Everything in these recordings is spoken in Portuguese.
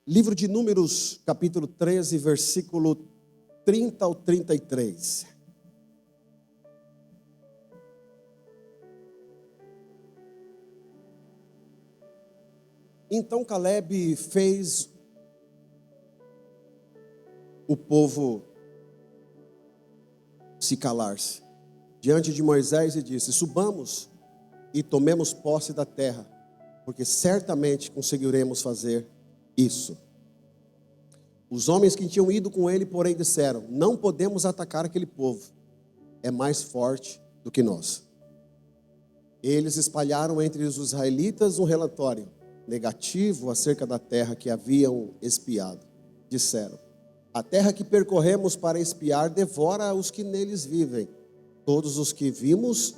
Livro de Números, capítulo 13, versículo 30 ao 33. Então Caleb fez o povo se calar-se diante de Moisés e disse: subamos e tomemos posse da terra, porque certamente conseguiremos fazer isso. Os homens que tinham ido com ele, porém, disseram: não podemos atacar aquele povo, é mais forte do que nós. Eles espalharam entre os israelitas um relatório negativo acerca da terra que haviam espiado. Disseram: a terra que percorremos para espiar devora os que neles vivem. Todos os que vimos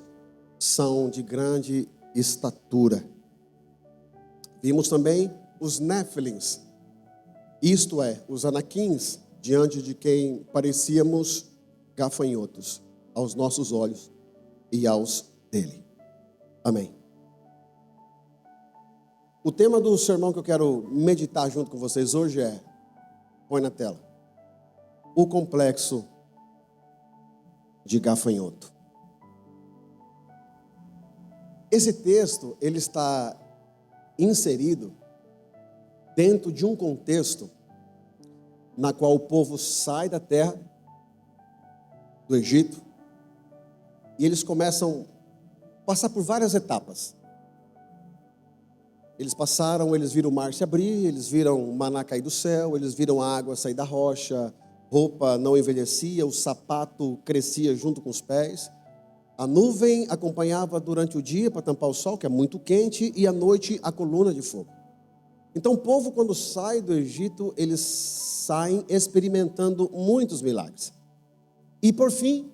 são de grande estatura. Vimos também os Néfilins, isto é, os anaquins, diante de quem parecíamos gafanhotos aos nossos olhos e aos dele. Amém. O tema do sermão que eu quero meditar junto com vocês hoje é, põe na tela, o complexo de gafanhoto. Esse texto, ele está inserido dentro de um contexto na qual o povo sai da terra do Egito e eles começam a passar por várias etapas. Eles viram o mar se abrir, eles viram o maná cair do céu, eles viram a água sair da rocha, roupa não envelhecia, o sapato crescia junto com os pés. A nuvem acompanhava durante o dia para tampar o sol, que é muito quente, e à noite a coluna de fogo. Então o povo, quando sai do Egito, eles saem experimentando muitos milagres. E por fim,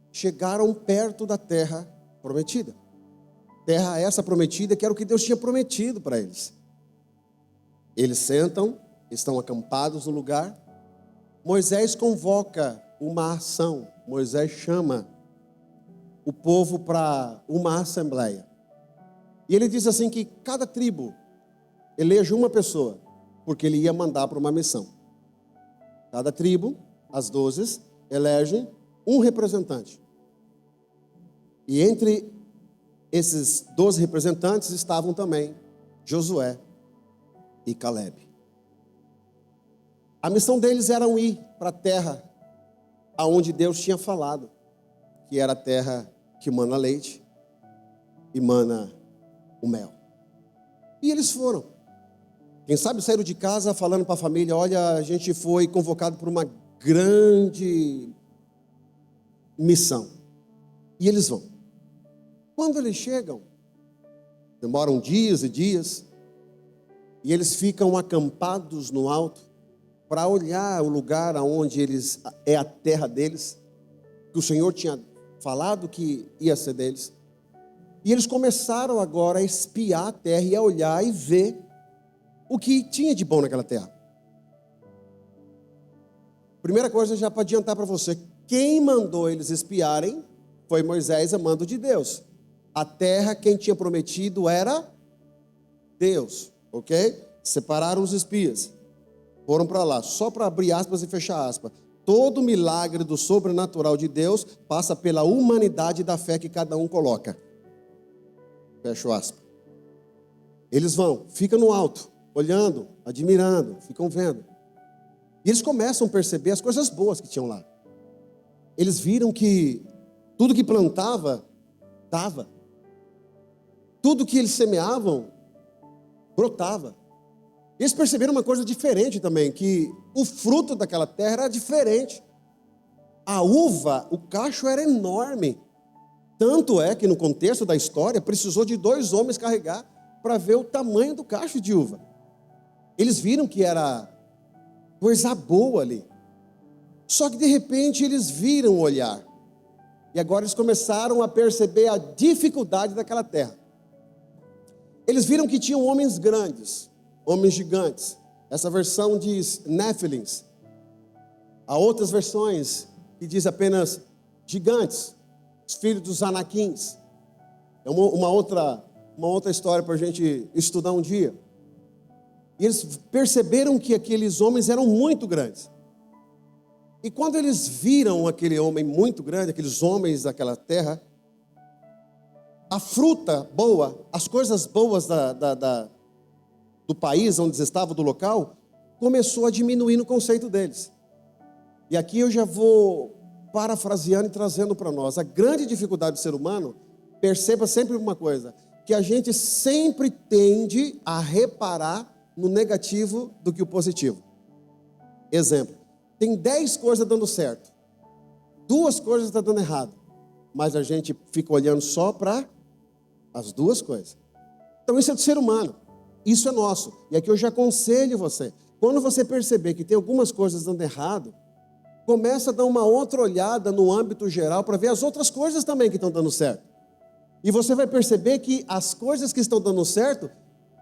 chegaram perto da terra prometida. Terra essa prometida que era o que Deus tinha prometido para eles. Eles sentam, estão acampados no lugar. Moisés convoca uma ação. Moisés chama o povo para uma assembleia. E ele diz assim que cada tribo eleja uma pessoa, porque ele ia mandar para uma missão. Cada tribo, as 12, elegem um representante. E entre esses 12 representantes estavam também Josué e Caleb. A missão deles era ir para a terra aonde Deus tinha falado, que era a terra que mana leite e mana o mel. E eles foram. Quem sabe saíram de casa falando para a família: olha, a gente foi convocado por uma grande missão. E eles vão. Quando eles chegam, demoram dias e dias, e eles ficam acampados no alto para olhar o lugar onde é a terra deles, que o Senhor tinha falado que ia ser deles. E eles começaram agora a espiar a terra e a olhar e ver o que tinha de bom naquela terra. Primeira coisa, já para adiantar para você, quem mandou eles espiarem foi Moisés, a mando de Deus. A terra, quem tinha prometido era Deus, ok? Separaram os espias, foram para lá, só para abrir aspas e fechar aspas. Todo milagre do sobrenatural de Deus passa pela humanidade da fé que cada um coloca. Fecho aspas. Eles vão, ficam no alto, olhando, admirando, ficam vendo. E eles começam a perceber as coisas boas que tinham lá. Eles viram que tudo que plantava, dava. Tudo que eles semeavam, brotava. Eles perceberam uma coisa diferente também, que o fruto daquela terra era diferente. A uva, o cacho era enorme. Tanto é que no contexto da história, precisou de 2 homens carregar para ver o tamanho do cacho de uva. Eles viram que era coisa boa ali. Só que de repente eles viram o olhar. E agora eles começaram a perceber a dificuldade daquela terra. Eles viram que tinham homens grandes, homens gigantes. Essa versão diz Néfilins. Há outras versões que diz apenas gigantes, os filhos dos anaquins. É uma outra história para a gente estudar um dia. E eles perceberam que aqueles homens eram muito grandes. E quando eles viram aquele homem muito grande, aqueles homens daquela terra, a fruta boa, as coisas boas do país onde eles estavam, do local, começou a diminuir no conceito deles. E aqui eu já vou parafraseando e trazendo para nós. A grande dificuldade do ser humano, perceba sempre uma coisa, que a gente sempre tende a reparar no negativo do que o positivo. Exemplo, tem 10 coisas dando certo, 2 coisas estão dando errado, mas a gente fica olhando só para as 2 coisas. Então isso é do ser humano, isso é nosso. E aqui eu já aconselho você, quando você perceber que tem algumas coisas dando errado, começa a dar uma outra olhada no âmbito geral para ver as outras coisas também que estão dando certo. E você vai perceber que as coisas que estão dando certo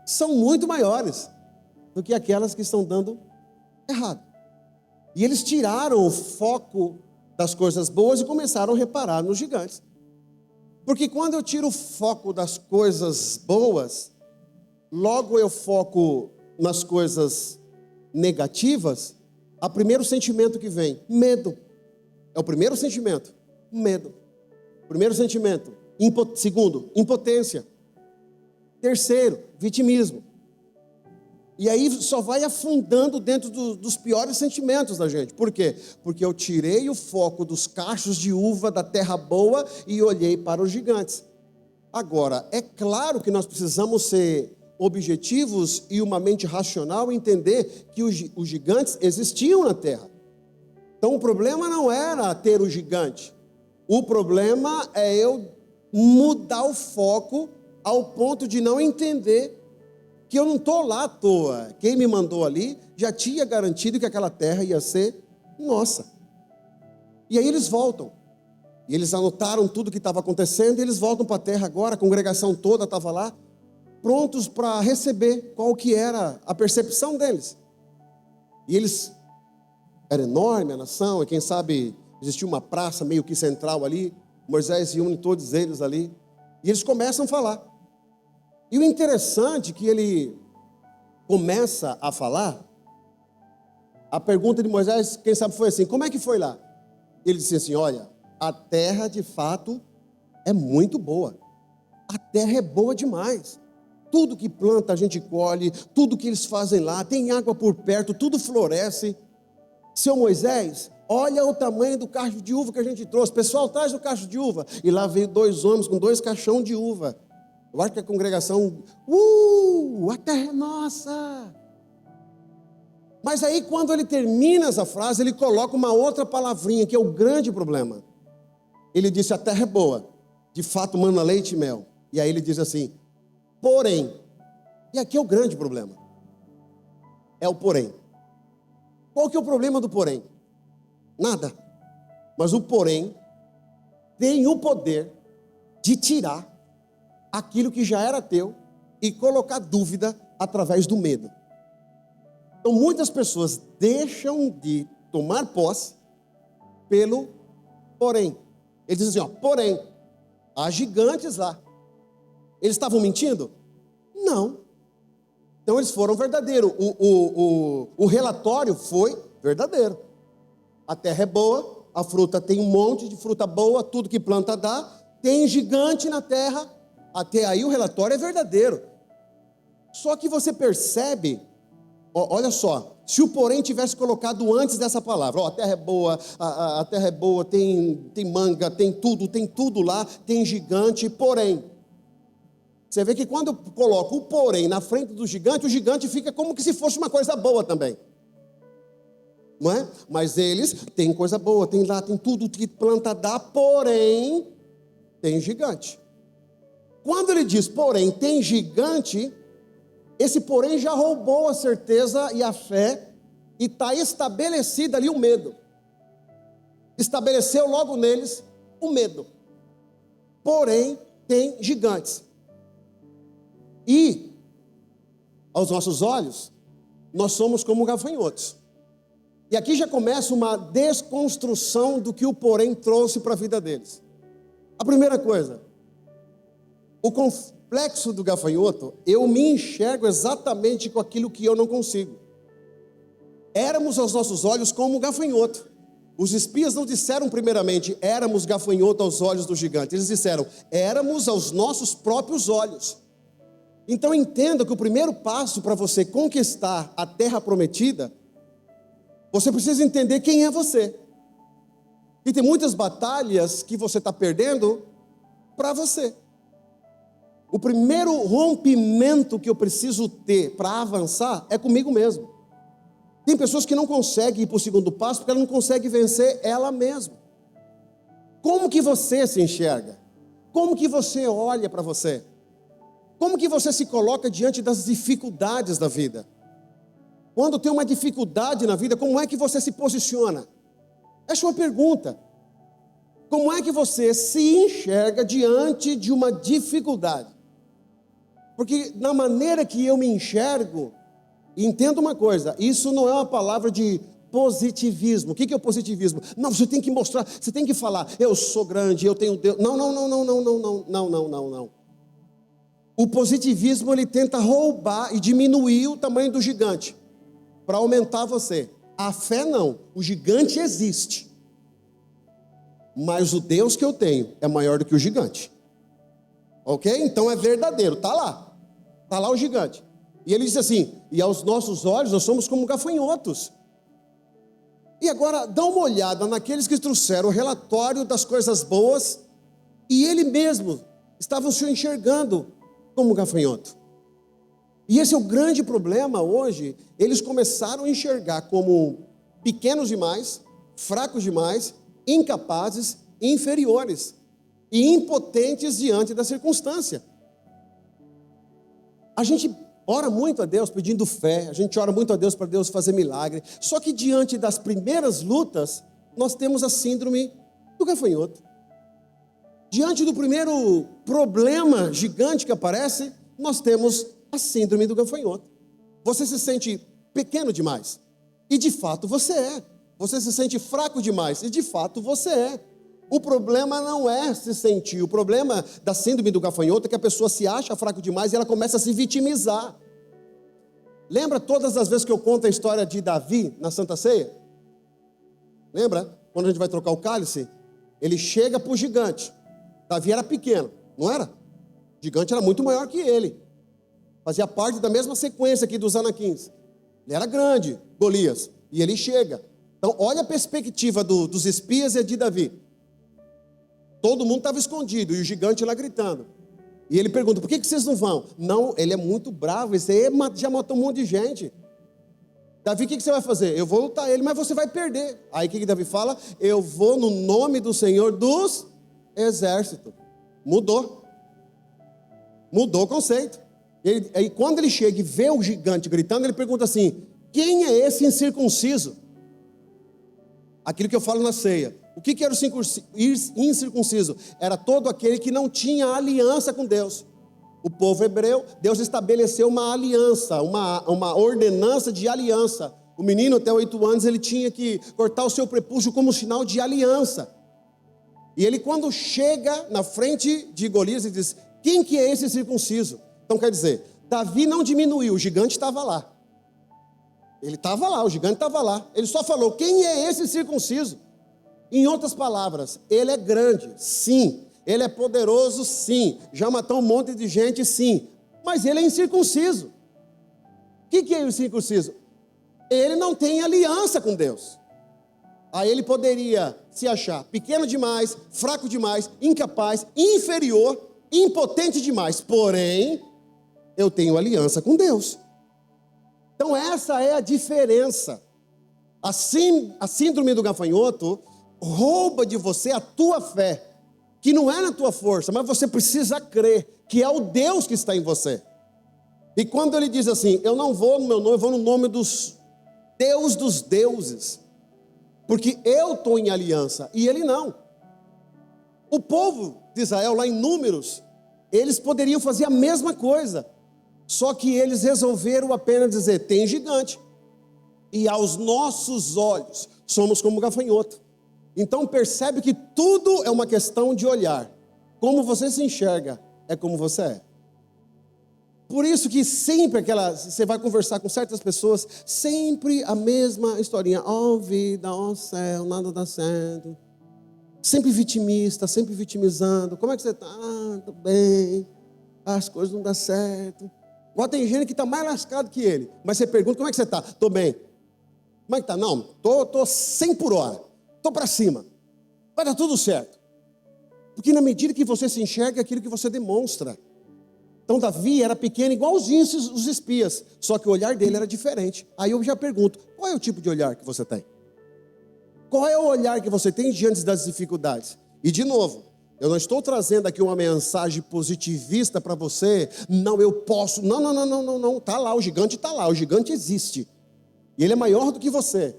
são muito maiores do que aquelas que estão dando errado. E eles tiraram o foco das coisas boas e começaram a reparar nos gigantes. Porque quando eu tiro o foco das coisas boas, logo eu foco nas coisas negativas, o primeiro sentimento que vem, medo. É o primeiro sentimento, medo. Primeiro sentimento, segundo, impotência. Terceiro, vitimismo. E aí só vai afundando dentro dos piores sentimentos da gente. Por quê? Porque eu tirei o foco dos cachos de uva da terra boa e olhei para os gigantes. Agora, é claro que nós precisamos ser objetivos e uma mente racional entender que os gigantes existiam na terra. Então o problema não era ter o gigante. O problema é eu mudar o foco ao ponto de não entender que eu não estou lá à toa. Quem me mandou ali já tinha garantido que aquela terra ia ser nossa. E aí eles voltam. E eles anotaram tudo o que estava acontecendo e eles voltam para a terra agora, a congregação toda estava lá, prontos para receber qual que era a percepção deles. E eles, era enorme a nação, e quem sabe existia uma praça meio que central ali, Moisés reúne todos eles ali, e eles começam a falar. E o interessante é que ele começa a falar, a pergunta de Moisés, quem sabe foi assim, como é que foi lá? Ele disse assim, olha, a terra de fato é muito boa, a terra é boa demais, tudo que planta a gente colhe, tudo que eles fazem lá, tem água por perto, tudo floresce. Seu Moisés, olha o tamanho do cacho de uva que a gente trouxe, pessoal, traz o cacho de uva, e lá veio 2 homens com 2 caixões de uva. Eu acho que a congregação, a terra é nossa. Mas aí quando ele termina essa frase, ele coloca uma outra palavrinha, que é o grande problema. Ele disse, a terra é boa, de fato mana leite e mel. E aí ele diz assim, porém, e aqui é o grande problema, é o porém. Qual que é o problema do porém? Nada, mas o porém tem o poder de tirar aquilo que já era teu e colocar dúvida através do medo. Então muitas pessoas deixam de tomar posse pelo porém. Ele diz assim, porém, há gigantes lá. Eles estavam mentindo? Não. Então eles foram verdadeiros. O relatório foi verdadeiro. A terra é boa, a fruta tem um monte de fruta boa, tudo que planta dá, tem gigante na terra, até aí o relatório é verdadeiro. Só que você percebe, olha só, se o porém tivesse colocado antes dessa palavra, a terra é boa, a terra é boa, tem manga, tem tudo lá, tem gigante, porém. Você vê que quando eu coloco o porém na frente do gigante, o gigante fica como que se fosse uma coisa boa também. Não é? Mas eles têm coisa boa, tem lá, tem tudo que planta dá, porém, tem gigante. Quando ele diz, porém, tem gigante, esse porém já roubou a certeza e a fé, e está estabelecido ali o medo. Estabeleceu logo neles o medo. Porém, tem gigantes. E, aos nossos olhos, nós somos como gafanhotos. E aqui já começa uma desconstrução do que o porém trouxe para a vida deles. A primeira coisa, complexo do gafanhoto, eu me enxergo exatamente com aquilo que eu não consigo. Éramos aos nossos olhos como gafanhoto. Os espias não disseram primeiramente, éramos gafanhoto aos olhos do gigante. Eles disseram, éramos aos nossos próprios olhos. Então entenda que o primeiro passo para você conquistar a terra prometida, você precisa entender quem é você. E tem muitas batalhas que você está perdendo para você. O primeiro rompimento que eu preciso ter para avançar é comigo mesmo. Tem pessoas que não conseguem ir para o segundo passo porque ela não consegue vencer ela mesma. Como que você se enxerga? Como que você olha para você? Como que você se coloca diante das dificuldades da vida? Quando tem uma dificuldade na vida, como é que você se posiciona? Essa é uma pergunta. Como é que você se enxerga diante de uma dificuldade? Porque na maneira que eu me enxergo, entenda uma coisa, isso não é uma palavra de positivismo. O que é o positivismo? Não, você tem que mostrar, você tem que falar, eu sou grande, eu tenho Deus. Não. O positivismo, ele tenta roubar e diminuir o tamanho do gigante, para aumentar você. A fé não, o gigante existe. Mas o Deus que eu tenho é maior do que o gigante. Ok? Então é verdadeiro, está lá o gigante. E ele diz assim, e aos nossos olhos nós somos como gafanhotos. E agora dá uma olhada naqueles que trouxeram o relatório das coisas boas, e ele mesmo estavam se enxergando como gafanhoto. E esse é o grande problema hoje. Eles começaram a enxergar como pequenos demais, fracos demais, incapazes, inferiores e impotentes diante da circunstância. A gente ora muito a Deus pedindo fé, a gente ora muito a Deus para Deus fazer milagre, só que diante das primeiras lutas, nós temos a síndrome do gafanhoto. Diante do primeiro problema gigante que aparece, nós temos a síndrome do gafanhoto. Você se sente pequeno demais, e de fato você é. Você se sente fraco demais, e de fato você é. O problema não é se sentir, o problema da síndrome do gafanhoto é que a pessoa se acha fraco demais e ela começa a se vitimizar. Lembra todas as vezes que eu conto a história de Davi na Santa Ceia? Lembra? Quando a gente vai trocar o cálice, ele chega para o gigante. Davi era pequeno, não era? O gigante era muito maior que ele. Fazia parte da mesma sequência aqui dos Anaquins. Ele era grande, Golias, e ele chega. Então olha a perspectiva dos espias e de Davi. Todo mundo estava escondido, e o gigante lá gritando. E ele pergunta, por que vocês não vão? Não, ele é muito bravo, esse aí já matou um monte de gente. Davi, o que você vai fazer? Eu vou lutar ele, mas você vai perder. Aí o que Davi fala? Eu vou no nome do Senhor dos Exércitos. Mudou o conceito. Aí quando ele chega e vê o gigante gritando, ele pergunta assim, quem é esse incircunciso? Aquilo que eu falo na ceia. O que era o incircunciso? Era todo aquele que não tinha aliança com Deus. O povo hebreu, Deus estabeleceu uma aliança, uma ordenança de aliança. O menino até 8 anos, ele tinha que cortar o seu prepúcio como sinal de aliança. E ele quando chega na frente de Golias, ele diz, quem que é esse circunciso? Então quer dizer, Davi não diminuiu, o gigante estava lá. Ele estava lá, o gigante estava lá. Ele só falou, quem é esse circunciso? Em outras palavras, ele é grande, sim. Ele é poderoso, sim. Já matou um monte de gente, sim. Mas ele é incircunciso. O que é o incircunciso? Ele não tem aliança com Deus. Aí ele poderia se achar pequeno demais, fraco demais, incapaz, inferior, impotente demais. Porém, eu tenho aliança com Deus. Então essa é a diferença. A síndrome do gafanhoto rouba de você a tua fé, que não é na tua força, mas você precisa crer que é o Deus que está em você. E quando ele diz assim, eu não vou no meu nome, eu vou no nome dos Deus dos deuses, porque eu estou em aliança, e ele não. O povo de Israel, lá em Números, eles poderiam fazer a mesma coisa, só que eles resolveram apenas dizer, tem gigante, e aos nossos olhos, somos como gafanhoto. Então percebe que tudo é uma questão de olhar. Como você se enxerga, é como você é. Por isso que sempre você vai conversar com certas pessoas, sempre a mesma historinha. Ó vida, ó céu, nada dá certo. Sempre vitimista, sempre vitimizando. Como é que você está? Tô bem. As coisas não dão certo. Igual tem gente que está mais lascado que ele. Mas você pergunta, como é que você está? Tô bem. Como é que está? Não, tô 100 por hora. Tô para cima. Vai dar tudo certo. Porque na medida que você se enxerga, é aquilo que você demonstra. Então Davi era pequeno, igualzinho os espias. Só que o olhar dele era diferente. Aí eu já pergunto, qual é o tipo de olhar que você tem? Qual é o olhar que você tem diante das dificuldades? E de novo, eu não estou trazendo aqui uma mensagem positivista para você. Não, eu posso. Não. Está lá, o gigante está lá. O gigante existe. E ele é maior do que você.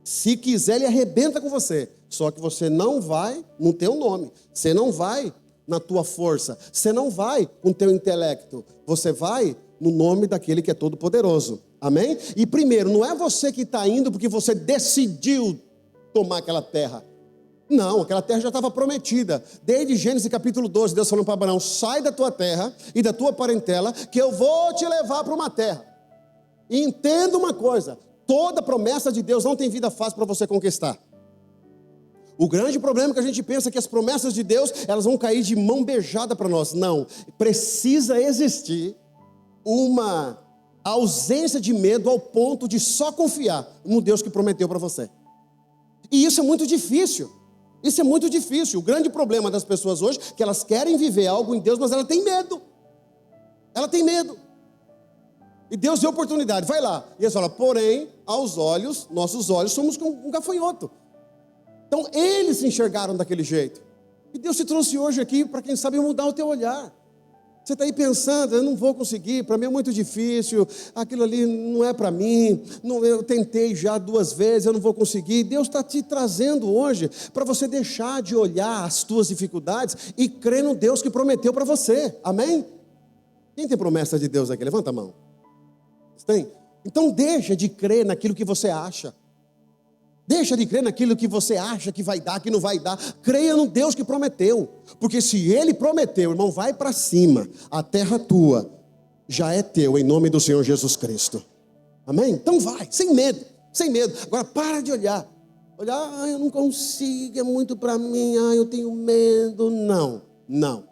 Se quiser, ele arrebenta com você. Só que você não vai no teu nome. Você não vai na tua força. Você não vai com o teu intelecto. Você vai no nome daquele que é todo poderoso. Amém? E primeiro, não é você que está indo porque você decidiu tomar aquela terra. Não, aquela terra já estava prometida. Desde Gênesis capítulo 12, Deus falando para Abraão: sai da tua terra e da tua parentela, que eu vou te levar para uma terra. E entenda uma coisa: toda promessa de Deus não tem vida fácil para você conquistar. O grande problema é que a gente pensa que as promessas de Deus, elas vão cair de mão beijada para nós. Não, precisa existir uma ausência de medo ao ponto de só confiar no Deus que prometeu para você. E isso é muito difícil. Isso é muito difícil. O grande problema das pessoas hoje é que elas querem viver algo em Deus, mas ela tem medo. Ela tem medo. E Deus deu oportunidade, vai lá. E eles falam, porém, aos olhos, nossos olhos, somos como um gafanhoto. Então, eles se enxergaram daquele jeito. E Deus te trouxe hoje aqui para, quem sabe, mudar o teu olhar. Você está aí pensando, eu não vou conseguir, para mim é muito difícil, aquilo ali não é para mim, eu tentei já 2 vezes, eu não vou conseguir. Deus está te trazendo hoje para você deixar de olhar as tuas dificuldades e crer no Deus que prometeu para você, amém? Quem tem promessa de Deus aqui? Levanta a mão. Você tem? Então deixa de crer naquilo que você acha. Deixa de crer naquilo que você acha que vai dar, que não vai dar. Creia no Deus que prometeu. Porque se Ele prometeu, irmão, vai para cima. A terra tua já é teu, em nome do Senhor Jesus Cristo. Amém? Então vai, sem medo, sem medo. Agora para de olhar. Olhar, eu não consigo, é muito para mim, eu tenho medo. Não.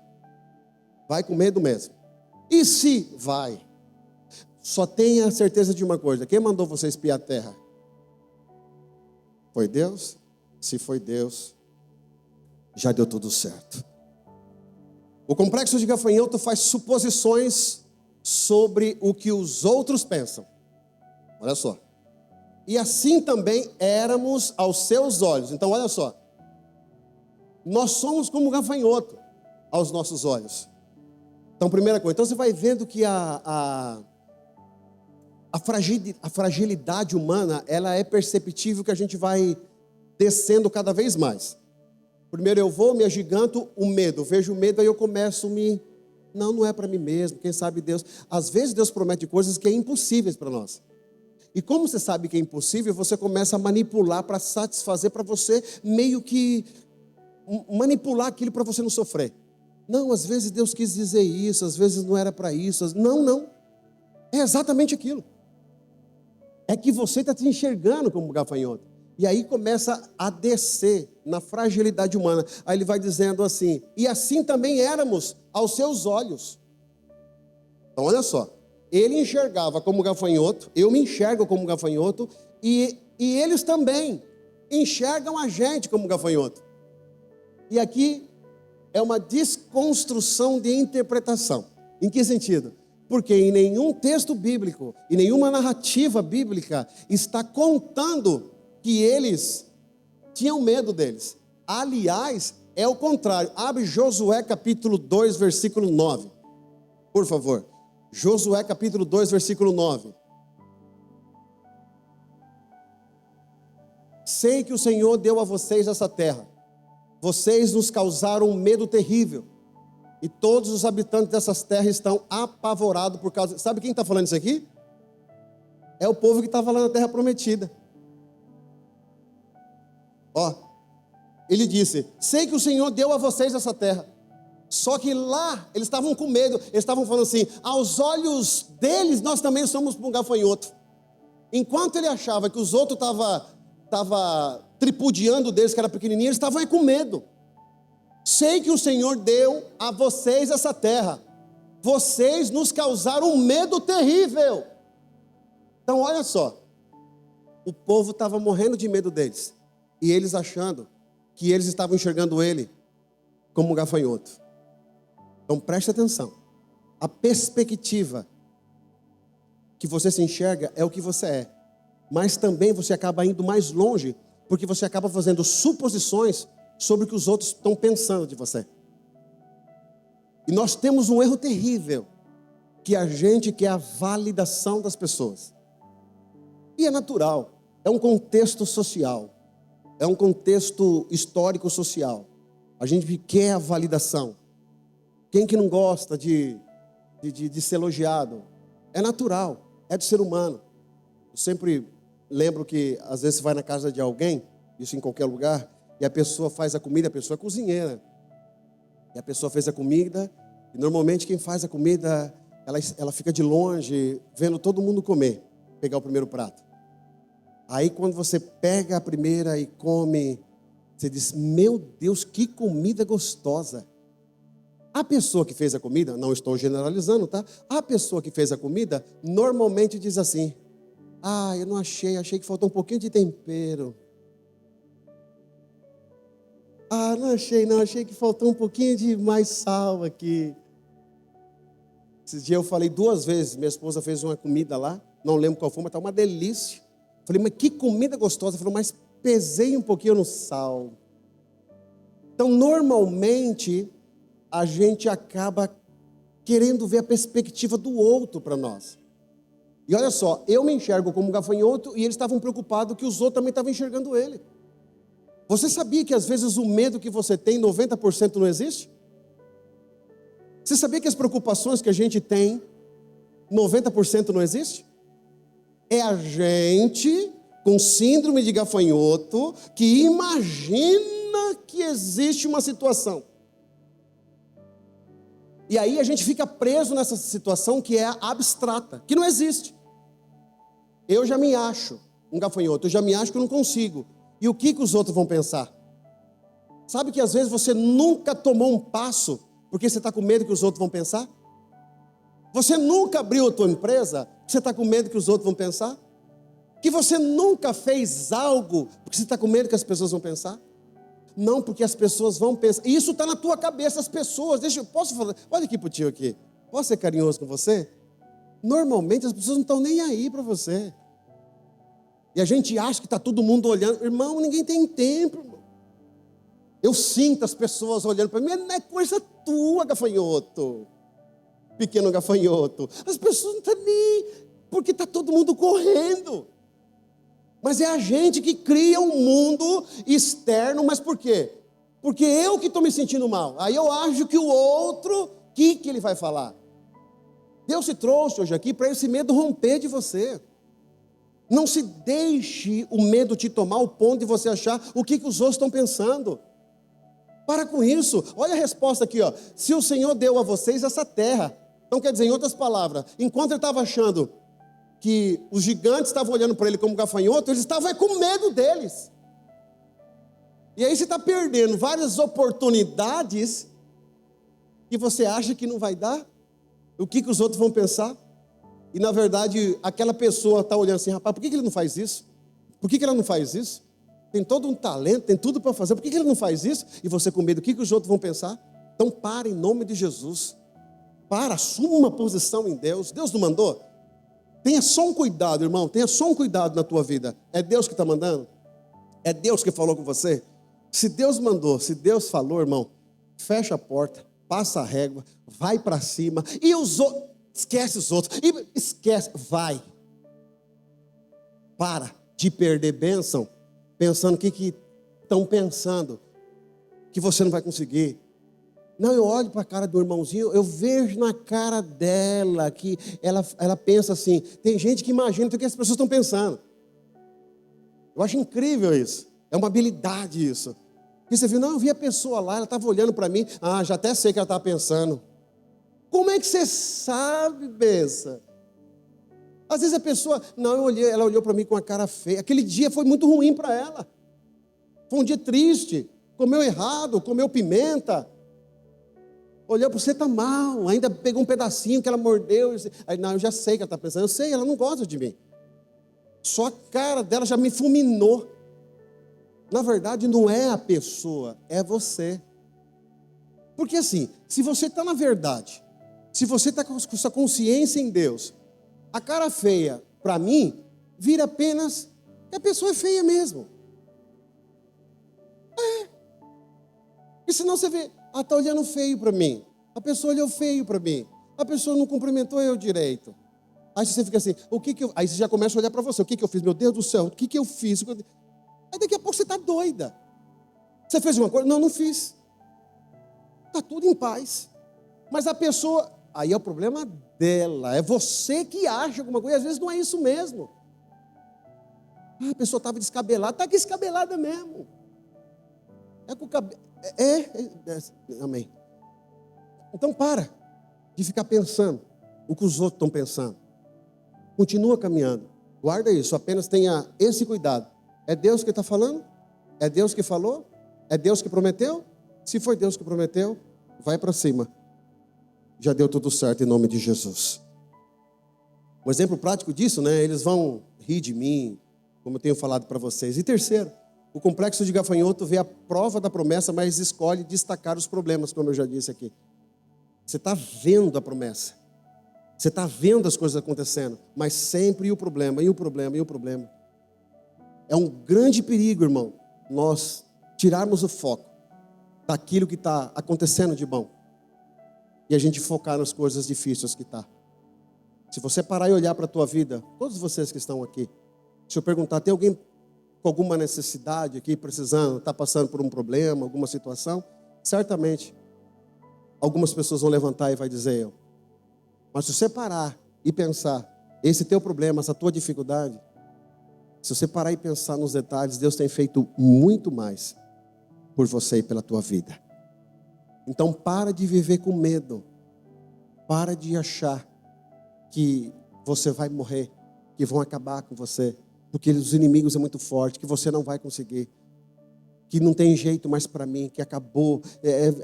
Vai com medo mesmo. E se vai? Só tenha certeza de uma coisa. Quem mandou você espiar a terra? Foi Deus? Se foi Deus, já deu tudo certo. O complexo de gafanhoto faz suposições sobre o que os outros pensam. Olha só. E assim também éramos aos seus olhos. Então olha só. Nós somos como gafanhoto aos nossos olhos. Então primeira coisa. Então você vai vendo que a fragilidade humana, ela é perceptível, que a gente vai descendo cada vez mais. Primeiro eu vou, me agiganto, o medo, vejo o medo, aí eu começo não é para mim mesmo, quem sabe Deus. Às vezes Deus promete coisas que é impossíveis para nós. E como você sabe que é impossível, você começa a manipular para satisfazer, para você meio que manipular aquilo para você não sofrer. Não, às vezes Deus quis dizer isso, às vezes não era para isso. Não. É exatamente aquilo. É que você está te enxergando como gafanhoto. E aí começa a descer na fragilidade humana. Aí ele vai dizendo assim, e assim também éramos aos seus olhos. Então olha só, ele enxergava como gafanhoto, eu me enxergo como gafanhoto, e eles também enxergam a gente como gafanhoto. E aqui é uma desconstrução de interpretação. Em que sentido? Porque em nenhum texto bíblico, e nenhuma narrativa bíblica está contando que eles tinham medo deles. Aliás, é o contrário. Abre Josué capítulo 2, versículo 9. Por favor. Josué capítulo 2, versículo 9. Sei que o Senhor deu a vocês essa terra. Vocês nos causaram um medo terrível. E todos os habitantes dessas terras estão apavorados por causa... Sabe quem está falando isso aqui? É o povo que estava lá na terra prometida. Ó, ele disse, sei que o Senhor deu a vocês essa terra. Só que lá, eles estavam com medo. Eles estavam falando assim, aos olhos deles, nós também somos um gafanhoto. Enquanto ele achava que os outros estavam tripudiando deles, que era pequenininho, eles estavam aí com medo. Sei que o Senhor deu a vocês essa terra. Vocês nos causaram um medo terrível. Então olha só. O povo estava morrendo de medo deles. E eles achando que eles estavam enxergando ele como um gafanhoto. Então preste atenção. A perspectiva que você se enxerga é o que você é. Mas também você acaba indo mais longe, porque você acaba fazendo suposições sobre o que os outros estão pensando de você. E nós temos um erro terrível, que a gente quer a validação das pessoas. E é natural, é um contexto social, é um contexto histórico-social. A gente quer a validação. Quem que não gosta de ser elogiado? É natural, é do ser humano. Eu sempre lembro que às vezes você vai na casa de alguém, isso em qualquer lugar, e a pessoa faz a comida, a pessoa é cozinheira. E a pessoa fez a comida, e normalmente quem faz a comida, ela fica de longe, vendo todo mundo comer, pegar o primeiro prato. Aí quando você pega a primeira e come, você diz, meu Deus, que comida gostosa. A pessoa que fez a comida, não estou generalizando, tá? A pessoa que fez a comida, normalmente diz assim, eu não achei que faltou um pouquinho de tempero. Não achei que faltou um pouquinho de mais sal aqui. Esses dias eu falei 2 vezes, minha esposa fez uma comida lá, não lembro qual foi, mas está uma delícia. Falei, mas que comida gostosa. Ela falou, mas pesei um pouquinho no sal. Então, normalmente, a gente acaba querendo ver a perspectiva do outro para nós. E olha só, eu me enxergo como gafanhoto e eles estavam preocupados que os outros também estavam enxergando ele. Você sabia que às vezes o medo que você tem, 90% não existe? Você sabia que as preocupações que a gente tem, 90% não existe? É a gente com síndrome de gafanhoto que imagina que existe uma situação. E aí a gente fica preso nessa situação que é abstrata, que não existe. Eu já me acho um gafanhoto, eu já me acho que eu não consigo. E o que os outros vão pensar? Sabe que às vezes você nunca tomou um passo porque você está com medo que os outros vão pensar? Você nunca abriu a tua empresa porque você está com medo que os outros vão pensar? Que você nunca fez algo porque você está com medo que as pessoas vão pensar? Não, porque as pessoas vão pensar. E isso está na tua cabeça, as pessoas. Posso falar? Olha aqui pro tio aqui. Posso ser carinhoso com você? Normalmente as pessoas não estão nem aí para você. E a gente acha que está todo mundo olhando. Irmão, ninguém tem tempo, irmão. Eu sinto as pessoas olhando para mim. Não é coisa tua, gafanhoto. Pequeno gafanhoto. As pessoas não estão nem... Porque está todo mundo correndo. Mas é a gente que cria um mundo externo. Mas por quê? Porque eu que estou me sentindo mal. Aí eu acho que o outro, o que ele vai falar? Deus te trouxe hoje aqui para esse medo romper de você. Não se deixe o medo te tomar ao ponto de você achar o que os outros estão pensando. Para com isso. Olha a resposta aqui, ó. Se o Senhor deu a vocês essa terra. Então quer dizer, em outras palavras, enquanto ele estava achando que os gigantes estavam olhando para ele como gafanhoto, eles estavam com medo deles. E aí você está perdendo várias oportunidades que você acha que não vai dar. O que os outros vão pensar? E na verdade, aquela pessoa está olhando assim, rapaz, por que ele não faz isso? Por que ela não faz isso? Tem todo um talento, tem tudo para fazer, por que ele não faz isso? E você com medo, o que os outros vão pensar? Então para em nome de Jesus. Assuma uma posição em Deus. Deus não mandou? Tenha só um cuidado, irmão, tenha só um cuidado na tua vida. É Deus que está mandando? É Deus que falou com você? Se Deus mandou, se Deus falou, irmão, fecha a porta, passa a régua, vai para cima, e os outros, esquece os outros, vai. Para de perder bênção, pensando o que estão pensando, que você não vai conseguir. Não, eu olho para a cara do irmãozinho, eu vejo na cara dela que ela pensa assim. Tem gente que imagina o que as pessoas estão pensando. Eu acho incrível isso. É uma habilidade isso. E você viu, não, eu vi a pessoa lá, ela estava olhando para mim. Ah, já até sei o que ela estava pensando. Como é que você sabe, benção? Às vezes a pessoa, não, ela olhou para mim com a cara feia. Aquele dia foi muito ruim para ela. Foi um dia triste. Comeu errado, comeu pimenta. Olhou para você, está mal. Ainda pegou um pedacinho que ela mordeu. Aí, não, eu já sei o que ela está pensando. Eu sei, ela não gosta de mim. Só a cara dela já me fulminou. Na verdade, não é a pessoa, é você. Porque assim, se você está na verdade, se você está com sua consciência em Deus, a cara feia, para mim, vira apenas que a pessoa é feia mesmo. E senão você vê, está olhando feio para mim. A pessoa olhou feio para mim. A pessoa não cumprimentou eu direito. Aí você fica assim, aí você já começa a olhar para você, o que eu fiz? Meu Deus do céu, o que eu fiz? Aí daqui a pouco você está doida. Você fez uma coisa? Não, não fiz. Está tudo em paz. Mas a pessoa, aí é o problema dela. É você que acha alguma coisa. Às vezes não é isso mesmo. A pessoa estava descabelada. Está descabelada mesmo. É com o cabelo. Amém. Então para de ficar pensando o que os outros estão pensando. Continua caminhando. Guarda isso. Apenas tenha esse cuidado. É Deus que está falando? É Deus que falou? É Deus que prometeu? Se foi Deus que prometeu, vai para cima. Já deu tudo certo em nome de Jesus. Um exemplo prático disso, né? Eles vão rir de mim, como eu tenho falado para vocês. E terceiro, o complexo de gafanhoto vê a prova da promessa, mas escolhe destacar os problemas, como eu já disse aqui. Você está vendo a promessa. Você está vendo as coisas acontecendo, mas sempre o problema, e o problema, e o problema. É um grande perigo, irmão, nós tirarmos o foco daquilo que está acontecendo de bom e a gente focar nas coisas difíceis que está. Se você parar e olhar para a tua vida, todos vocês que estão aqui, se eu perguntar, tem alguém com alguma necessidade aqui, precisando, está passando por um problema, alguma situação? Certamente, algumas pessoas vão levantar e vai dizer eu. Mas se você parar e pensar, esse teu problema, essa tua dificuldade, se você parar e pensar nos detalhes, Deus tem feito muito mais por você e pela tua vida. Então para de viver com medo. Para de achar que você vai morrer, que vão acabar com você, porque os inimigos são muito fortes, que você não vai conseguir, que não tem jeito mais para mim, que acabou.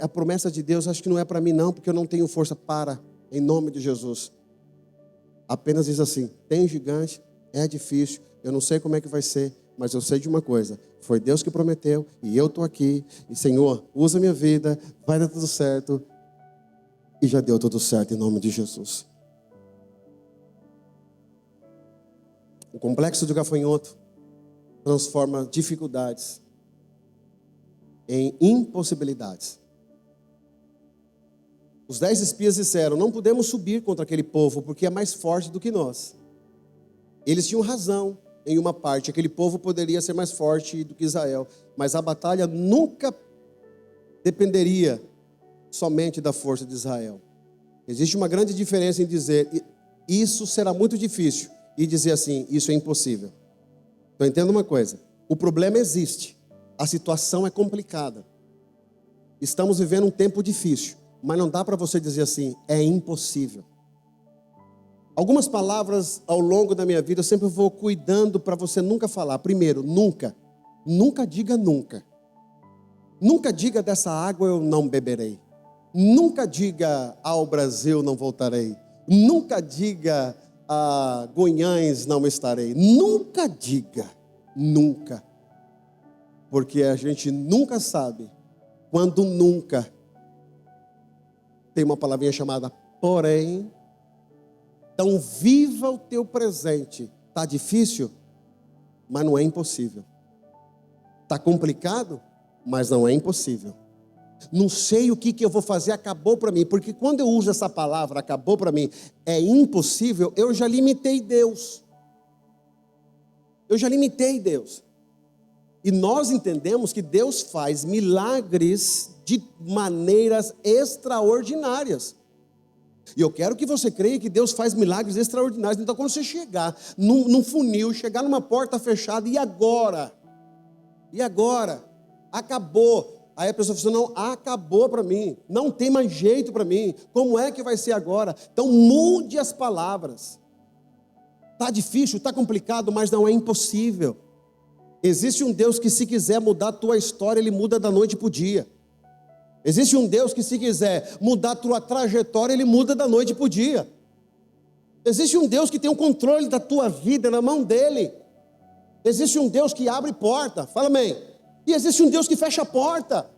A promessa de Deus acho que não é para mim não, porque eu não tenho força para, em nome de Jesus. Apenas diz assim, tem gigante, é difícil, eu não sei como é que vai ser, mas eu sei de uma coisa, foi Deus que prometeu, e eu estou aqui, e Senhor, usa minha vida, vai dar tudo certo, e já deu tudo certo em nome de Jesus. O complexo de gafanhoto transforma dificuldades em impossibilidades. Os 10 espias disseram, não podemos subir contra aquele povo, porque é mais forte do que nós. Eles tinham razão em uma parte, aquele povo poderia ser mais forte do que Israel, mas a batalha nunca dependeria somente da força de Israel. Existe uma grande diferença em dizer, isso será muito difícil, e dizer assim, isso é impossível. Então entenda uma coisa, o problema existe, a situação é complicada, estamos vivendo um tempo difícil, mas não dá para você dizer assim, é impossível. Algumas palavras ao longo da minha vida eu sempre vou cuidando para você nunca falar. Primeiro, nunca. Nunca diga nunca. Nunca diga dessa água eu não beberei. Nunca diga ao Brasil não voltarei. Nunca diga a Goiânia não estarei. Nunca diga. Nunca. Porque a gente nunca sabe quando nunca. Tem uma palavrinha chamada porém. Então viva o teu presente. Está difícil, mas não é impossível. Está complicado, mas não é impossível. Não sei o que eu vou fazer, acabou para mim. Porque quando eu uso essa palavra, acabou para mim, é impossível, eu já limitei Deus. Eu já limitei Deus. E nós entendemos que Deus faz milagres de maneiras extraordinárias. E eu quero que você creia que Deus faz milagres extraordinários. Então quando você chegar num funil, chegar numa porta fechada, e agora? E agora? acabou. Aí a pessoa fala assim, não, acabou para mim, não tem mais jeito para mim, como é que vai ser agora? Então mude as palavras. Está difícil, está complicado, mas não é impossível. Existe um Deus que, se quiser mudar a tua história, Ele muda da noite para o dia. Existe um Deus que, se quiser mudar a tua trajetória, Ele muda da noite para o dia. Existe um Deus que tem o controle da tua vida na mão dEle. Existe um Deus que abre porta, fala amém. E existe um Deus que fecha a porta.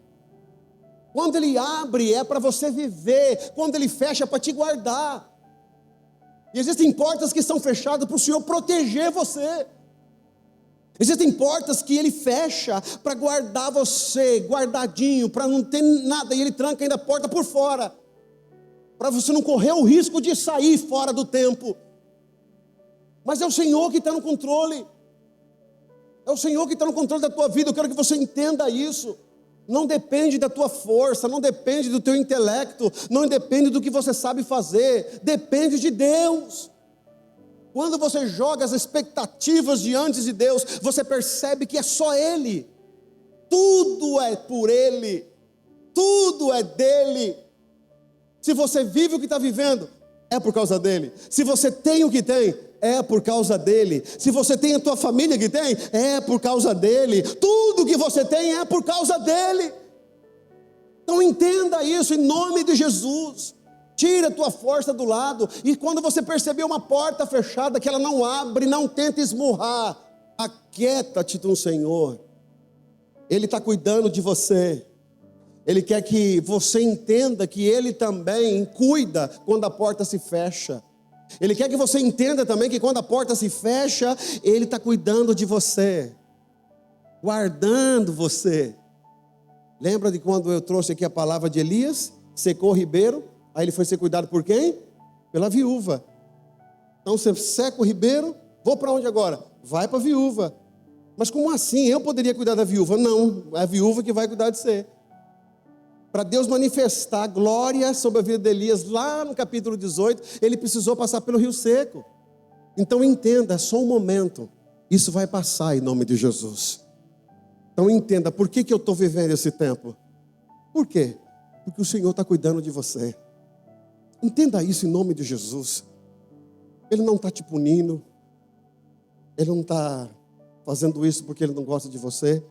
Quando Ele abre é para você viver, quando Ele fecha é para te guardar. E existem portas que são fechadas para o Senhor proteger você. Existem portas que Ele fecha para guardar você, guardadinho, para não ter nada, e Ele tranca ainda a porta por fora, para você não correr o risco de sair fora do tempo. Mas é o Senhor que está no controle. É o Senhor que está no controle da tua vida. Eu quero que você entenda isso. Não depende da tua força, não depende do teu intelecto, não depende do que você sabe fazer, depende de Deus. Quando você joga as expectativas diante de Deus, você percebe que é só Ele. Tudo é por Ele, tudo é dEle. Se você vive o que está vivendo, é por causa dEle. Se você tem o que tem, é por causa dEle. Se você tem a tua família que tem, é por causa dEle. Tudo que você tem é por causa dEle. Então entenda isso em nome de Jesus. Tira a tua força do lado, e quando você perceber uma porta fechada que ela não abre, não tenta esmurrar, aquieta-te no Senhor. Ele está cuidando de você. Ele quer que você entenda que Ele também cuida quando a porta se fecha. Ele quer que você entenda também que quando a porta se fecha, Ele está cuidando de você, guardando você. Lembra de quando eu trouxe aqui a palavra de Elias? Secou o ribeiro. Aí ele foi ser cuidado por quem? Pela viúva. Então você seca o ribeiro, vou para onde agora? Vai para a viúva. Mas como assim? Eu poderia cuidar da viúva? Não, é a viúva que vai cuidar de você. Para Deus manifestar glória sobre a vida de Elias, lá no capítulo 18, ele precisou passar pelo rio seco. Então entenda, é só um momento. Isso vai passar em nome de Jesus. Então entenda, por que eu estou vivendo esse tempo? Por quê? Porque o Senhor está cuidando de você. Entenda isso em nome de Jesus. Ele não está te punindo. Ele não está fazendo isso porque Ele não gosta de você.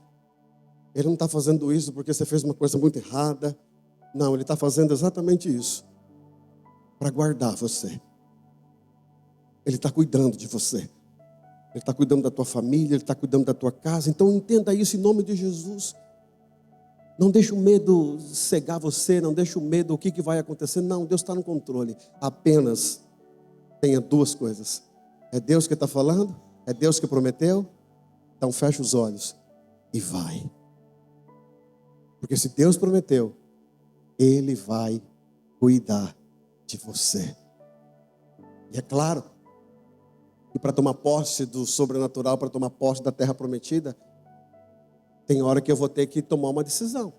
Ele não está fazendo isso porque você fez uma coisa muito errada. Não, Ele está fazendo exatamente isso para guardar você. Ele está cuidando de você. Ele está cuidando da tua família. Ele está cuidando da tua casa. Então entenda isso em nome de Jesus. Não deixe o medo cegar você, não deixe o medo o que vai acontecer. Não, Deus está no controle. Apenas tenha duas coisas. É Deus que está falando, é Deus que prometeu. Então fecha os olhos e vai. Porque se Deus prometeu, Ele vai cuidar de você. E é claro, que para tomar posse do sobrenatural, para tomar posse da terra prometida, tem hora que eu vou ter que tomar uma decisão.